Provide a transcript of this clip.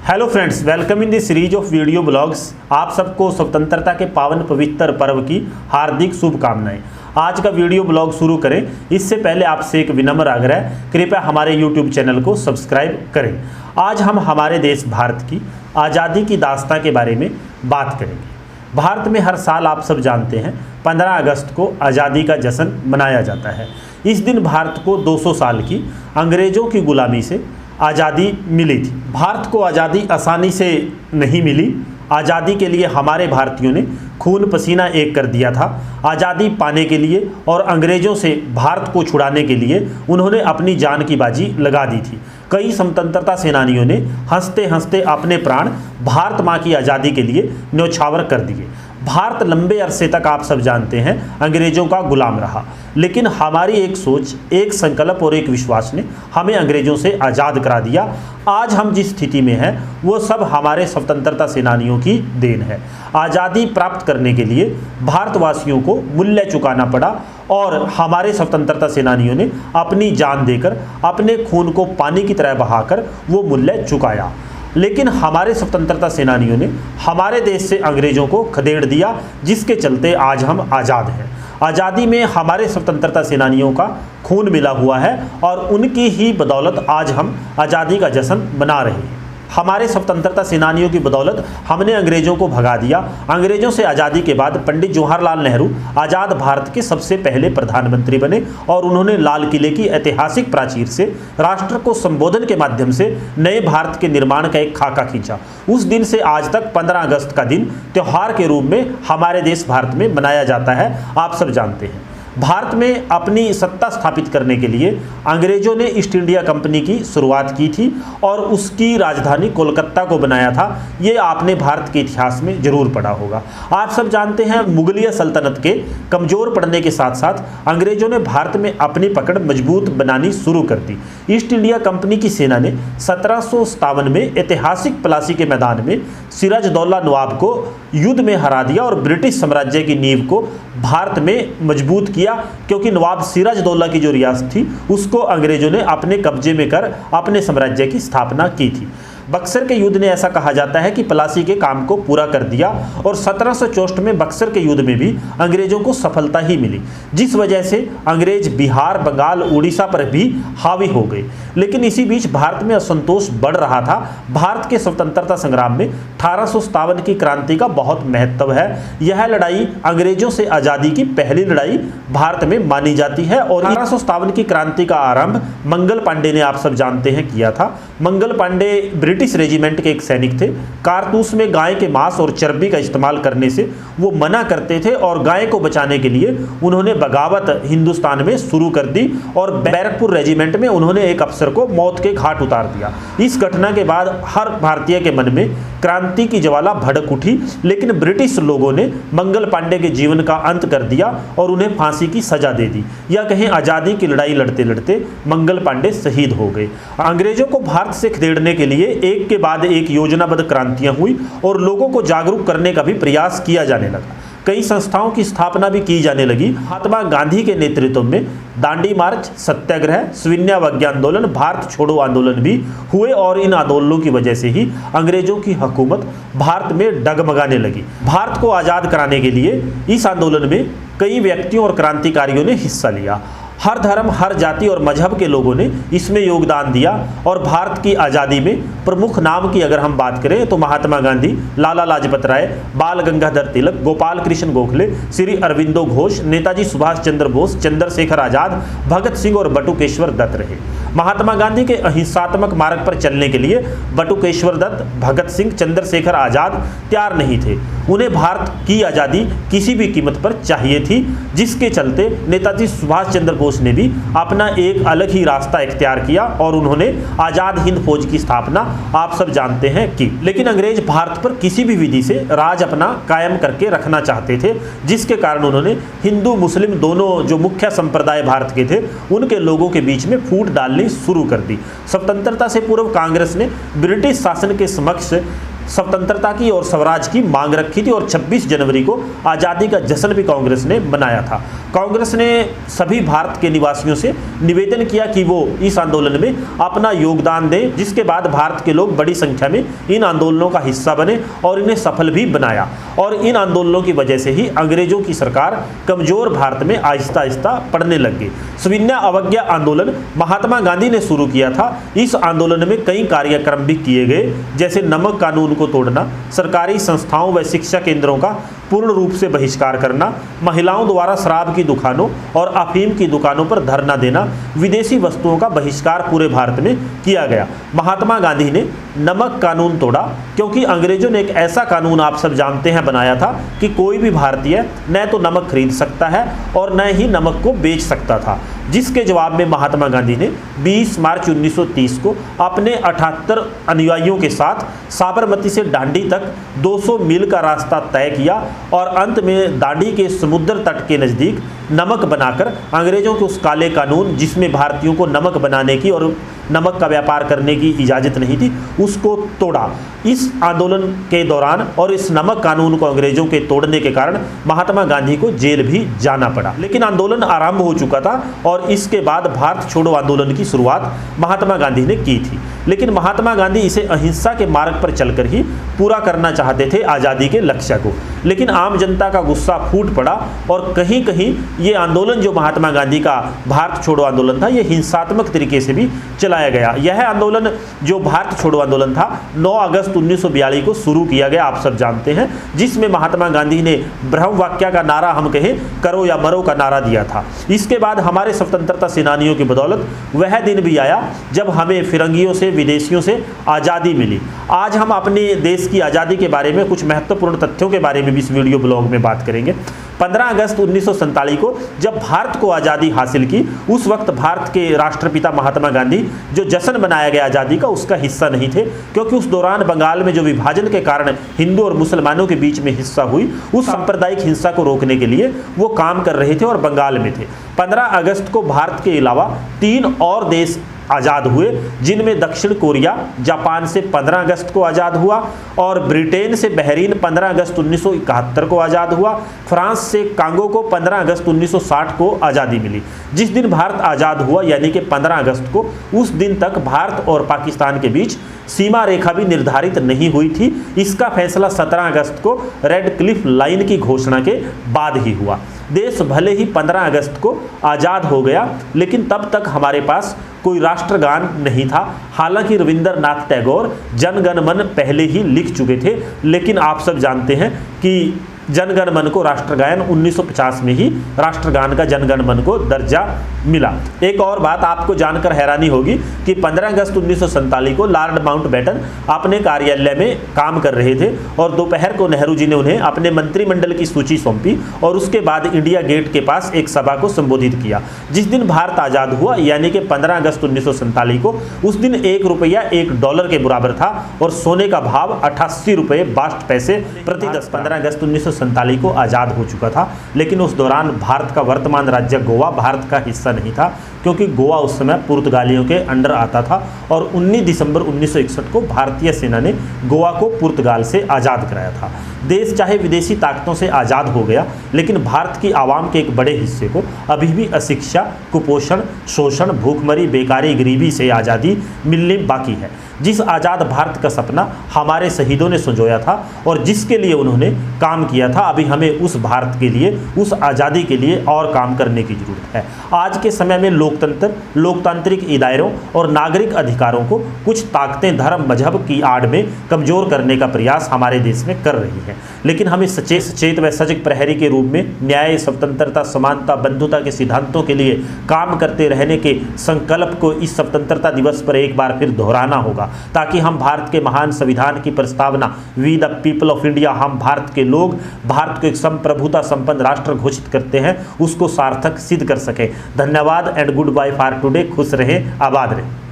Hello friends, welcome in the series of video blogs. आप सबको स्वतंत्रता के पावन पवित्र पर्व की हार्दिक शुभकामनाएं। आज का वीडियो ब्लॉग शुरू करें इससे पहले आपसे एक विनम्र आग्रह, कृपया हमारे यूट्यूब चैनल को सब्सक्राइब करें। आज हम हमारे देश भारत की आज़ादी की दास्तां के बारे में बात करेंगे। भारत में हर साल आप सब जानते हैं 15 अगस्त को आज़ादी का जश्न मनाया जाता है। इस दिन भारत को 200 साल की अंग्रेज़ों की गुलामी से आज़ादी मिली थी। भारत को आज़ादी आसानी से नहीं मिली। आज़ादी के लिए हमारे भारतीयों ने खून पसीना एक कर दिया था। आज़ादी पाने के लिए और अंग्रेज़ों से भारत को छुड़ाने के लिए उन्होंने अपनी जान की बाजी लगा दी थी। कई स्वतंत्रता सेनानियों ने हंसते हंसते अपने प्राण भारत माँ की आज़ादी के लिए न्यौछावर कर दिए। भारत लंबे अरसे तक आप सब जानते हैं अंग्रेज़ों का गुलाम रहा, लेकिन हमारी एक सोच, एक संकल्प और एक विश्वास ने हमें अंग्रेज़ों से आज़ाद करा दिया। आज हम जिस स्थिति में हैं वो सब हमारे स्वतंत्रता सेनानियों की देन है। आज़ादी प्राप्त करने के लिए भारतवासियों को मूल्य चुकाना पड़ा और हमारे स्वतंत्रता सेनानियों ने अपनी जान देकर, अपने खून को पानी की तरह बहाकर वो मूल्य चुकाया। लेकिन हमारे स्वतंत्रता सेनानियों ने हमारे देश से अंग्रेज़ों को खदेड़ दिया, जिसके चलते आज हम आज़ाद हैं। आज़ादी में हमारे स्वतंत्रता सेनानियों का खून मिला हुआ है और उनकी ही बदौलत आज हम आज़ादी का जश्न मना रहे हैं। हमारे स्वतंत्रता सेनानियों की बदौलत हमने अंग्रेज़ों को भगा दिया। अंग्रेज़ों से आज़ादी के बाद पंडित जवाहरलाल नेहरू आज़ाद भारत के सबसे पहले प्रधानमंत्री बने और उन्होंने लाल किले की ऐतिहासिक प्राचीर से राष्ट्र को संबोधन के माध्यम से नए भारत के निर्माण का एक खाका खींचा। उस दिन से आज तक 15 अगस्त का दिन त्यौहार के रूप में हमारे देश भारत में मनाया जाता है। आप सब जानते हैं भारत में अपनी सत्ता स्थापित करने के लिए अंग्रेज़ों ने ईस्ट इंडिया कंपनी की शुरुआत की थी और उसकी राजधानी कोलकाता को बनाया था। ये आपने भारत के इतिहास में जरूर पढ़ा होगा। आप सब जानते हैं मुगलिया सल्तनत के कमज़ोर पड़ने के साथ साथ अंग्रेज़ों ने भारत में अपनी पकड़ मजबूत बनानी शुरू कर दी। ईस्ट इंडिया कंपनी की सेना ने 1757 में ऐतिहासिक प्लासी के मैदान में सिराजदौल्ला नवाब को युद्ध में हरा दिया और ब्रिटिश साम्राज्य की नींव को भारत में मजबूत किया, क्योंकि नवाब सिराजदौल्ला की जो रियासत थी उसको अंग्रेज़ों ने अपने कब्जे में कर अपने साम्राज्य की स्थापना की थी। बक्सर के युद्ध ने ऐसा कहा जाता है कि प्लासी के काम को पूरा कर दिया और 1764 में बक्सर के युद्ध में भी अंग्रेज़ों को सफलता ही मिली, जिस वजह से अंग्रेज बिहार, बंगाल, उड़ीसा पर भी हावी हो गए। लेकिन इसी बीच भारत में असंतोष बढ़ रहा था। भारत के स्वतंत्रता संग्राम में 1857 की क्रांति का बहुत महत्व है। यह लड़ाई अंग्रेजों से आज़ादी की पहली लड़ाई भारत में मानी जाती है और 1857 की क्रांति का आरंभ मंगल पांडे ने, आप सब जानते हैं, किया था। मंगल पांडे ब्रिटिश रेजिमेंट के एक सैनिक थे। कारतूस में गाय के मांस और चर्बी का इस्तेमाल करने से वो मना करते थे और गाय को बचाने के लिए उन्होंने बगावत हिंदुस्तान में शुरू कर दी और बैरकपुर रेजिमेंट में उन्होंने एक अफसर को मौत के घाट उतार दिया। इस घटना के बाद हर भारतीय के मन में क्रांति की ज्वाला भड़क उठी, लेकिन ब्रिटिश लोगों ने मंगल पांडे के जीवन का अंत कर दिया और उन्हें फांसी की सजा दे दी। या कहें आज़ादी की लड़ाई लड़ते लड़ते मंगल पांडे शहीद हो गए। अंग्रेजों को भारत से खदेड़ने के लिए एक के बाद एक योजनाबद्ध क्रांतियां हुई और लोगों को जागरूक करने का भी प्रयास किया जाने लगा। कई संस्थाओं की स्थापना भी की जाने लगी। महात्मा गांधी के नेतृत्व में दांडी मार्च, सत्याग्रह, शून्यवाग्य आंदोलन, भारत छोड़ो आंदोलन भी हुए और इन आंदोलनों की वजह से ही अंग्रेजों की हुकूमत भारत में डगमगाने लगी। भारत को आज़ाद कराने के लिए इस आंदोलन में कई व्यक्तियों और क्रांतिकारियों ने हिस्सा लिया। हर धर्म, हर जाति और मजहब के लोगों ने इसमें योगदान दिया और भारत की आज़ादी में प्रमुख नाम की अगर हम बात करें तो महात्मा गांधी, लाला लाजपत राय, बाल गंगाधर तिलक, गोपाल कृष्ण गोखले, श्री अरविंदो घोष, नेताजी सुभाष चंद्र बोस, चंद्रशेखर आज़ाद, भगत सिंह और बटुकेश्वर दत्त रहे। महात्मा गांधी के अहिंसात्मक मार्ग पर चलने के लिए बटुकेश्वर दत्त, भगत सिंह, चंद्रशेखर आज़ाद तैयार नहीं थे। उन्हें भारत की आज़ादी किसी भी कीमत पर चाहिए थी, जिसके चलते नेताजी सुभाष चंद्र बोस ने भी अपना एक अलग ही रास्ता इख्तियार किया और उन्होंने आज़ाद हिंद फौज की स्थापना, आप सब जानते हैं, की। लेकिन अंग्रेज भारत पर किसी भी विधि से राज अपना कायम करके रखना चाहते थे, जिसके कारण उन्होंने हिंदू मुस्लिम दोनों जो मुख्य संप्रदाय भारत के थे उनके लोगों के बीच में फूट डालनी शुरू कर दी। स्वतंत्रता से पूर्व कांग्रेस ने ब्रिटिश शासन के समक्ष स्वतंत्रता की और स्वराज की मांग रखी थी और 26 जनवरी को आज़ादी का जश्न भी कांग्रेस ने मनाया था। कांग्रेस ने सभी भारत के निवासियों से निवेदन किया कि वो इस आंदोलन में अपना योगदान दें, जिसके बाद भारत के लोग बड़ी संख्या में इन आंदोलनों का हिस्सा बने और इन्हें सफल भी बनाया। और इन आंदोलनों की वजह से ही अंग्रेजों की सरकार कमजोर भारत में आहिस्ता आहिस्ता पड़ने लग गई। सविनय अवज्ञा आंदोलन महात्मा गांधी ने शुरू किया था। इस आंदोलन में कई कार्यक्रम भी किए गए, जैसे नमक कानून को तोड़ना, सरकारी संस्थाओं व शिक्षा केंद्रों का पूर्ण रूप से बहिष्कार करना, महिलाओं द्वारा शराब की दुकानों और अफीम की दुकानों पर धरना देना, विदेशी वस्तुओं का बहिष्कार पूरे भारत में किया गया। महात्मा गांधी ने नमक कानून तोड़ा क्योंकि अंग्रेजों ने एक ऐसा कानून, आप सब जानते हैं, बनाया था कि कोई भी भारतीय न तो नमक खरीद सकता है और न ही नमक को बेच सकता था, जिसके जवाब में महात्मा गांधी ने 20 मार्च 1930 को अपने 78 अनुयायियों के साथ साबरमती से दांडी तक 200 मील का रास्ता तय किया और अंत में दांडी के समुद्र तट के नज़दीक नमक बनाकर अंग्रेजों के उस काले कानून, जिसमें भारतीयों को नमक बनाने की और नमक का व्यापार करने की इजाज़त नहीं थी, उसको तोड़ा। इस आंदोलन के दौरान और इस नमक कानून को अंग्रेजों के तोड़ने के कारण महात्मा गांधी को जेल भी जाना पड़ा। लेकिन आंदोलन आरंभ हो चुका था और इसके बाद भारत छोड़ो आंदोलन की शुरुआत महात्मा गांधी ने की थी। लेकिन महात्मा गांधी इसे अहिंसा के मार्ग पर चलकर ही पूरा करना चाहते थे, आज़ादी के लक्ष्य को। लेकिन आम जनता का गुस्सा फूट पड़ा और कहीं कहीं ये आंदोलन, जो महात्मा गांधी का भारत छोड़ो आंदोलन था, ये हिंसात्मक तरीके से भी चलाया गया। यह आंदोलन, जो भारत छोड़ो आंदोलन था, 9 अगस्त 1942 को शुरू किया गया, आप सब जानते हैं, जिसमें महात्मा गांधी ने ब्रह्म वाक्या का नारा, हम कहें करो या मरो का नारा दिया था। इसके बाद हमारे स्वतंत्रता सेनानियों की बदौलत वह दिन भी आया जब हमें फिरंगियों से, विदेशियों से आज़ादी मिली। आज हम अपने देश की आज़ादी के बारे में कुछ महत्वपूर्ण तथ्यों के बारे में भी इस वीडियो ब्लॉग में बात करेंगे। 15 अगस्त 1947 को जब भारत को आज़ादी हासिल की, उस वक्त भारत के राष्ट्रपिता महात्मा गांधी जो जश्न मनाया गया आज़ादी का, उसका हिस्सा नहीं थे, क्योंकि उस दौरान बंगाल में जो विभाजन के कारण हिंदू और मुसलमानों के बीच में हिस्सा हुई, उस सांप्रदायिक हिंसा को रोकने के लिए वो काम कर रहे थे और बंगाल में थे। 15 अगस्त को भारत के अलावा 3 और देश आज़ाद हुए, जिनमें दक्षिण कोरिया जापान से 15 अगस्त को आज़ाद हुआ और ब्रिटेन से बहरीन 15 अगस्त 1971 को आज़ाद हुआ। फ्रांस से कांगो को 15 अगस्त 1960 को आज़ादी मिली। जिस दिन भारत आज़ाद हुआ, यानी कि 15 अगस्त को, उस दिन तक भारत और पाकिस्तान के बीच सीमा रेखा भी निर्धारित नहीं हुई थी। इसका फैसला 17 अगस्त को रेड क्लिफ लाइन की घोषणा के बाद ही हुआ। देश भले ही 15 अगस्त को आज़ाद हो गया, लेकिन तब तक हमारे पास कोई राष्ट्रगान नहीं था। हालांकि रविंद्रनाथ टैगोर जन गण मन पहले ही लिख चुके थे, लेकिन आप सब जानते हैं कि जन गण मन को राष्ट्रगान 1950 में ही राष्ट्रगान का जन गण मन को दर्जा मिला। एक और बात आपको जानकर हैरानी होगी कि 15 अगस्त 1947 को लॉर्ड माउंटबेटन अपने कार्यालय में काम कर रहे थे और दोपहर को नेहरू जी ने उन्हें अपने मंत्रिमंडल की सूची सौंपी और उसके बाद इंडिया गेट के पास एक सभा को संबोधित किया। जिस दिन भारत आज़ाद हुआ, यानी कि 15 अगस्त 1947 को, उस दिन $1 $1 के बराबर था और सोने का भाव 88 रुपये 62 पैसे प्रति 10। 15 अगस्त 1947 को आज़ाद हो चुका था, लेकिन उस दौरान भारत का वर्तमान राज्य गोवा भारत का हिस्सा नहीं था, क्योंकि गोवा उस समय पुर्तगालियों के अंडर आता था और 19 दिसंबर 1961 को भारतीय सेना ने गोवा को पुर्तगाल से आज़ाद कराया था। देश चाहे विदेशी ताकतों से आज़ाद हो गया, लेकिन भारत की आवाम के एक बड़े हिस्से को अभी भी अशिक्षा, कुपोषण, शोषण, भूखमरी, बेकारी, गरीबी से आज़ादी मिलनी बाकी है। जिस आज़ाद भारत का सपना हमारे शहीदों ने संजोया था और जिसके लिए उन्होंने काम किया था, अभी हमें उस भारत के लिए, उस आज़ादी के लिए और काम करने की ज़रूरत है। आज के समय में लोकतंत्र, लोकतांत्रिक इदारों और नागरिक अधिकारों को कुछ ताकतें धर्म मजहब की आड़ में कमज़ोर करने का प्रयास हमारे देश में कर रही है, लेकिन हमें सचेत व सजग प्रहरी के रूप में न्याय, स्वतंत्रता, समानता, बंधुता के सिद्धांतों के लिए काम करते रहने के संकल्प को इस स्वतंत्रता दिवस पर एक बार फिर दोहराना होगा, ताकि हम भारत के महान संविधान की प्रस्तावना we the people of India, हम भारत के लोग भारत को एक संप्रभुता संपन्न राष्ट्र घोषित करते हैं, उसको सार्थक सिद्ध कर सके। धन्यवाद and goodbye for today. खुश रहें, आबाद रहें।